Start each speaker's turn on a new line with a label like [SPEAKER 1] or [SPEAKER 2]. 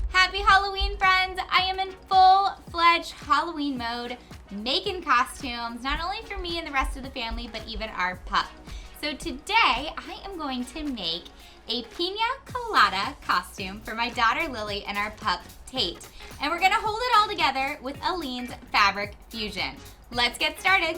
[SPEAKER 1] Happy Halloween, friends! I am in full-fledged Halloween mode, making costumes, not only for me and the rest of the family, but even our pup. So today, I am going to make a Pina Colada costume for my daughter Lily and our pup Tate. And we're gonna hold it all together with Aline's Fabric Fusion. Let's get started.